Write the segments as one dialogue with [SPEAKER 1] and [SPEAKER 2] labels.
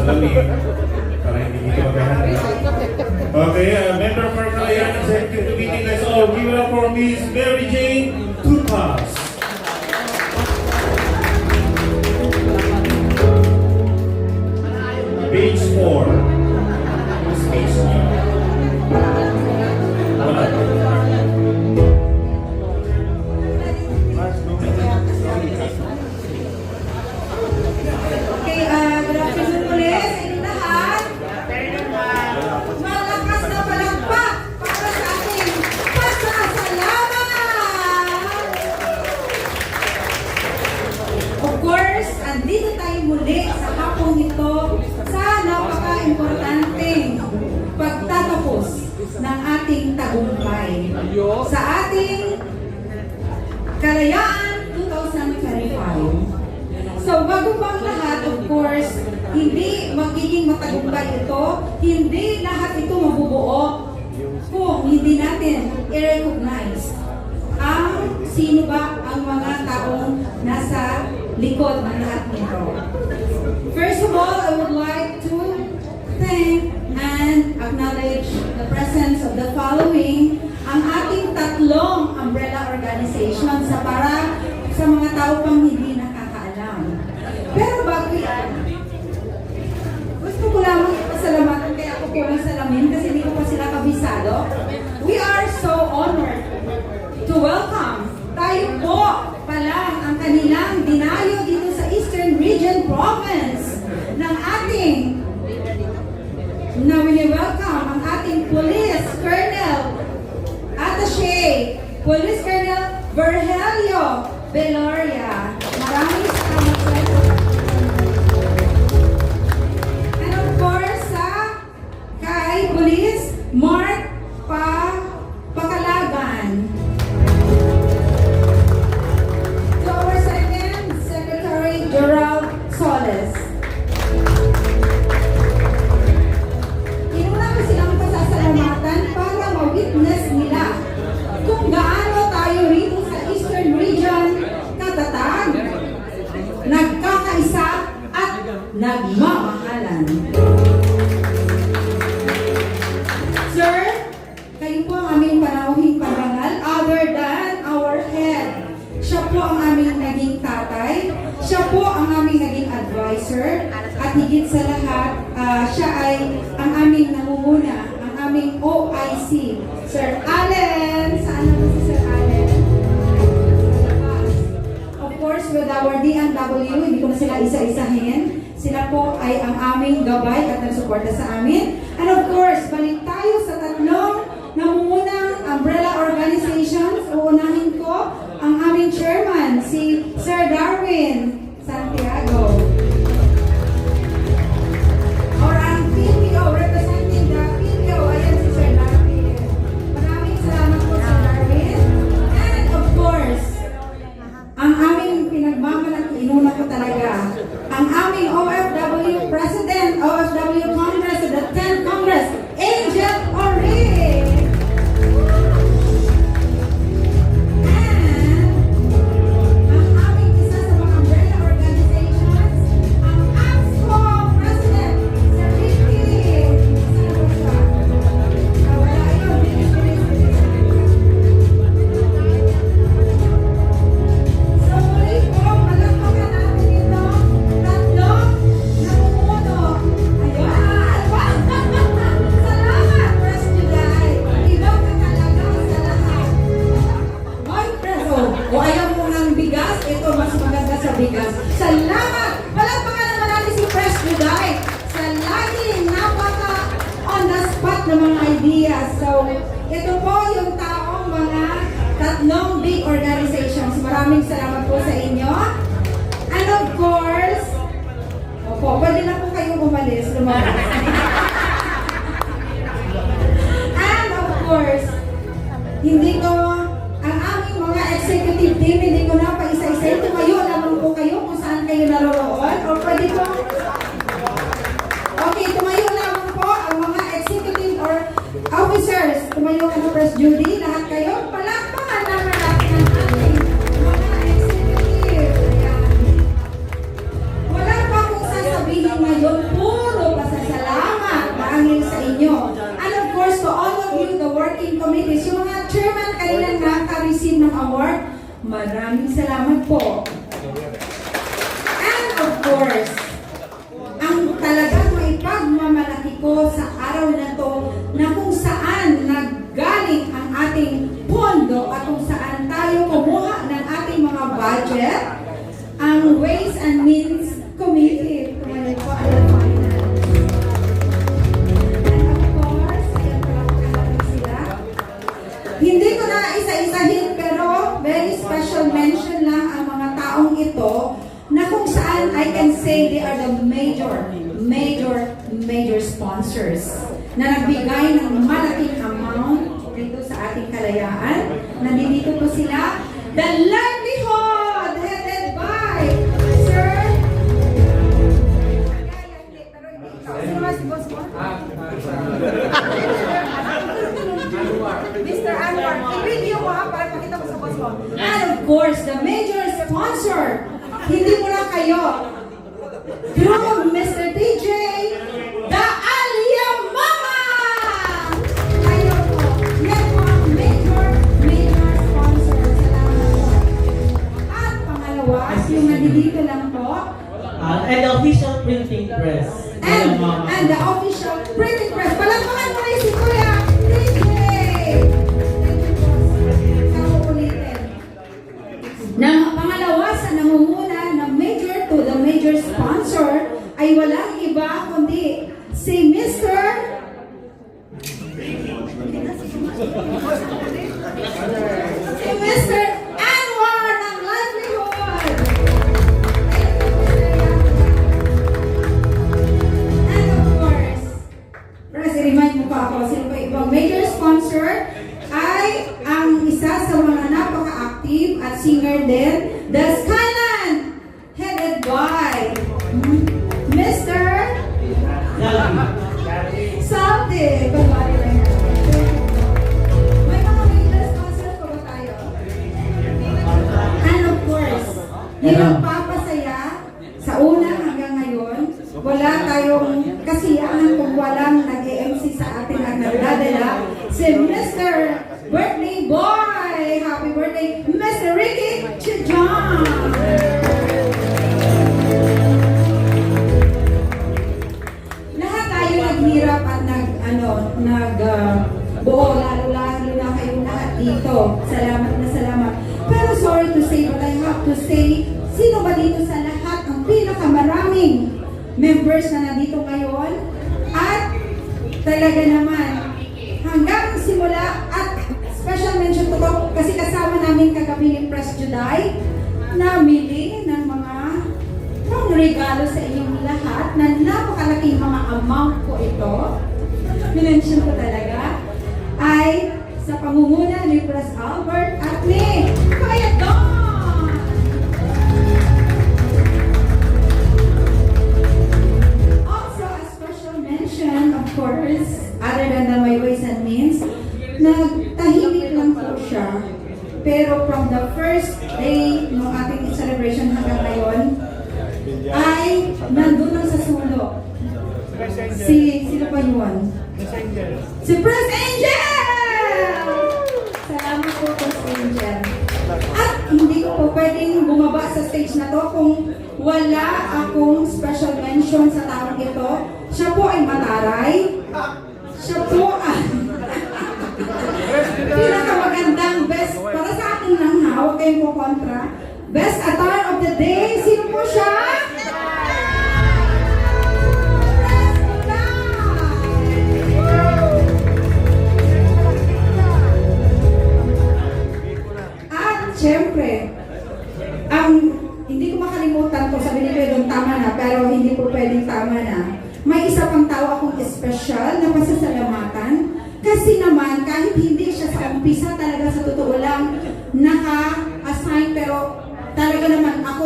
[SPEAKER 1] salamin para hindi dito maghahanda. Okay, member for Kalayaan Executive Committee, let's all give it up for Miss Mary Jane Tupas. Page 4. Speech niyo. Wala.
[SPEAKER 2] Okay, good afternoon ulit sa inyong lahat. Malakas na palakpak para sa ating pasasalamat! Of course, andito tayo muli sa hapong ito sa napaka-importanteng pagtatapos ng ating tagumpay sa ating Kalayaan 2025. So, bago pang lahat, of course, hindi magiging matagumpay ito, hindi lahat ito mabubuo kung hindi natin i-recognize ang sino ba ang mga taong nasa likod ng lahat nito. First of all, I would like to thank and acknowledge the presence of the following, ang ating tatlong umbrella organization para sa mga tao pang hindi nakakaalam. Pero bago yan, gusto ko lamang ipasalamatan kaya ako po ng salamin kasi hindi ko pa sila kabisado. We are so honored to welcome tayo po pa lang ang kanilang dinayo dito sa Eastern Region Province ng ating welcome ang ating Police Colonel Attaché, Police Colonel Virgelio Beloria. Maraming salamat po. And of course, kay Police Mark Pakalagan. To our second Secretary Gerald Soles. Inuna ko silang pasasalamatan para ma-witness nila kung gaano tayo rito sa Eastern Region katatag, nagkakaisa at nagmamahalan. Sir, kayo po ang aming panauhing parangal other than our head. Siya po ang aming naging tatay, siya po ang aming naging advisor, at higit sa lahat, siya ay ang aming namumuna, ang aming OIC. Sir Allen, saan naman si Sir Allen? Of course, with our DNW, hindi ko na sila isa-isahin. Sila po ay ang aming gabay at nagsuporta sa amin. And of course, balik tayo sa tatlong namumunang umbrella organizations. Uunahin ko ang aming chairman, si Sir Darwin Santiago. Or ang PPO, representing the PPO, ayan si Sir Darwin. Maraming salamat po, Sir Darwin. And of course, ang aming pinagmamalaki, inuna ko talaga, ang aming OFW President, OFW Congress of the 10th Congress, Angel Ori. And ang aming isa sa mga umbrella organizations, ang AXPO President, Sir Ricky. Saan po siya? Wala yun. So muli po, palakpakan natin ito. Tatlong namumuno. Ayun! Salamat, Pres Juday. Ibang kakalaga sa lahat. Ay, Pres, o ayaw mo ng bigas, ito mas maganda sa bigas. Salamat! Palakpakan naman natin si Pres Juday sa laging napaka on the spot ng mga ideas. So, ito po yung taong mga tatlong big organizations. Maraming salamat po sa inyo. And of course, opo, pwede na po kayong umalis, lumabas. And of course, hindi ko, ang aming mga executive team, hindi ko na pa isa-isa. Tumayo lamang po kayo kung saan kayo naroon. Or pwede po, okay, tumayo lamang po ang mga executive or officers. Tumayo ka na, Press Judy, lahat kayo. Palakpakan naman natin ang ating mga executive. Ayan. Wala pa akong sasabihin ngayon, puro Award. Maraming salamat po. And of course, ang talagang maipagmamalaki ko sa araw na to na kung saan naggaling ang ating pondo at kung saan tayo kumuha ng ating mga budget, ang Ways and Means Committee. Tumalay po ang finance. And of course, ayan pala pagkakaroon sila. Hindi ko na isa-isahin pero very special mention lang ang mga taong ito na kung saan I can say they are the major sponsors na nagbigay ng malaking amount dito sa ating kalayaan. Nandito po sila. The Livelihood headed by Sir
[SPEAKER 3] Mr. Anwar, i-video mo ha para makita mo sa boss mo.
[SPEAKER 2] and of course, the major sponsor. Hindi mo na kayo. Through Mr. DJ, the Alia Mama! Kayo po. Yan po ang major sponsor. Salamat po. At pangalawa, yung nandito lang po,
[SPEAKER 4] And the official printing press.
[SPEAKER 2] and the official printing press. Palakpakan mo rin si Kuya DJ! Thank you po. Ako ulitin. Na pangalawa sa nangunguna na major to the major sponsor ay walang iba kundi si Mr. Anwar ng Livelihood. And of course, para remind mo pa ako, sino pa ibang major sponsor ay ang isa sa mga napaka-active at singer din, The Skyland, headed by Mr. Salty. Kumari lang yan. May mga major sponsors pa ba tayo? And of course, yung nagpapasaya sa una hanggang ngayon, wala tayong kasiyahan kung walang nag-MC sa atin at nagdadala si Mr. Birthday Boy! Happy birthday, Mr. Ricky Chijan! Lahat tayo naghirap at buo, lalo na kayong lahat dito. Salamat na salamat. Pero sorry to say, but I have to say, sino ba dito sa lahat ang pinakamaraming members na nandito ngayon? At talaga naman, hanggang simula at special mention ko to kasi kasama namin kagabi ni Press Juday, namili ng mga regalo sa inyong lahat na napakalaking mga amount po ito. Minention ko talaga ay sa pamumuna ni Pres Albert at ni Kuya Don. Also a special mention, of course, other than the My Ways and Means, nagtahimik lang po siya. Pero from the first day ng ating celebration hanggang ngayon, ay nandun lang sa sulo. Sino pa yun? Si Pres Angel! Salamat po, Pres Angel. At hindi ko po pwedeng bumaba sa stage na to kung wala akong special mention sa taong ito. Siya po ay mataray. Siya po ay pinakamagandang best para sa akin lang ha, huwag kayong po kontra. Best attire of the day. Sino po siya? Siyempre, hindi ko makalimutan to, sabi ni Pedro, tama na, pero hindi po pwedeng tama na. May isa pang tao akong espesyal na pasasalamatan kasi naman, kahit hindi siya sa umpisa talaga sa totoo lang, naka-assign, pero talaga naman ako,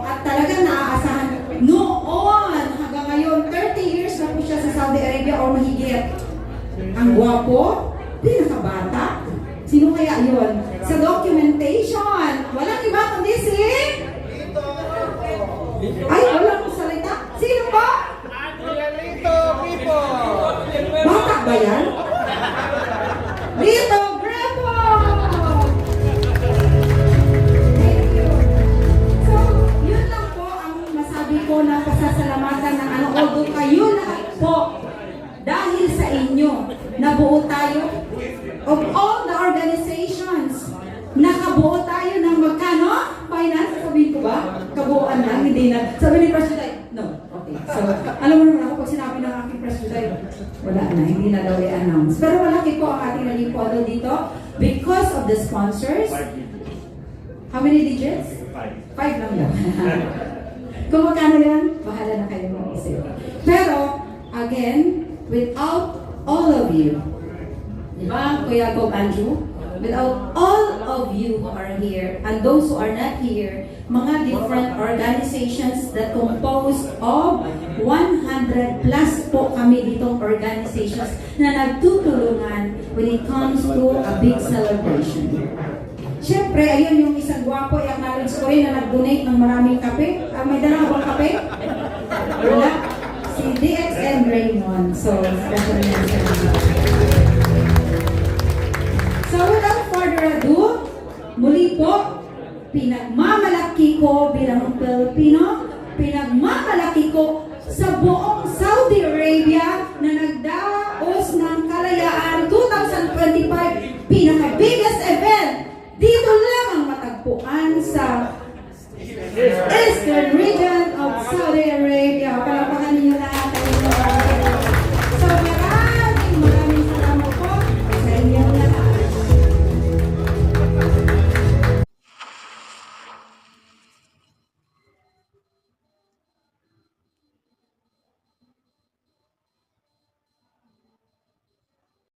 [SPEAKER 2] at talaga naaasahan noon hanggang ngayon, 30 years na po siya sa Saudi Arabia o mahigit. Ang gwapo, pinakabata. Sino kaya yun? Sa documentation, walang iba kundi si... Ay, walang salita. Sino po?
[SPEAKER 3] Lito, Pipo!
[SPEAKER 2] Bata ba yan? Lito Grepo! nabuo tayo of all the organizations. Nakabuo tayo ng magkano? Finance, sabihin ko ba? Kabuuan lang, hindi na. Sabi ni President, no. Okay. So, alam mo naman ako, pag sinabi ng aking President, wala na, hindi na daw i-announce. Pero malaki po ang ating naging podo dito because of the sponsors. How many digits? 5 lang daw. Kung magkano yan, bahala na kayo mag-isip. Pero, again, without all of you, di ba, Kuya Bob Andrew? Without all of you who are here and those who are not here, mga different organizations that composed of 100 plus po kami ditong organizations na nagtutulungan when it comes to a big celebration. Siyempre, ayun yung isang gwapo, i-acknowledge ko rin na nag-donate ng maraming kape. May dala bang kape? Wala. Si DXN Raymond. So, special mention. So, without further ado, muli po, pinagmamalaki ko bilang Pilipino, pinagmamalaki ko sa buong Saudi Arabia na nagdaos ng kalayaan 2025, pinaka-biggest event. Dito lamang matagpuan sa Eastern region of Saudi Arabia.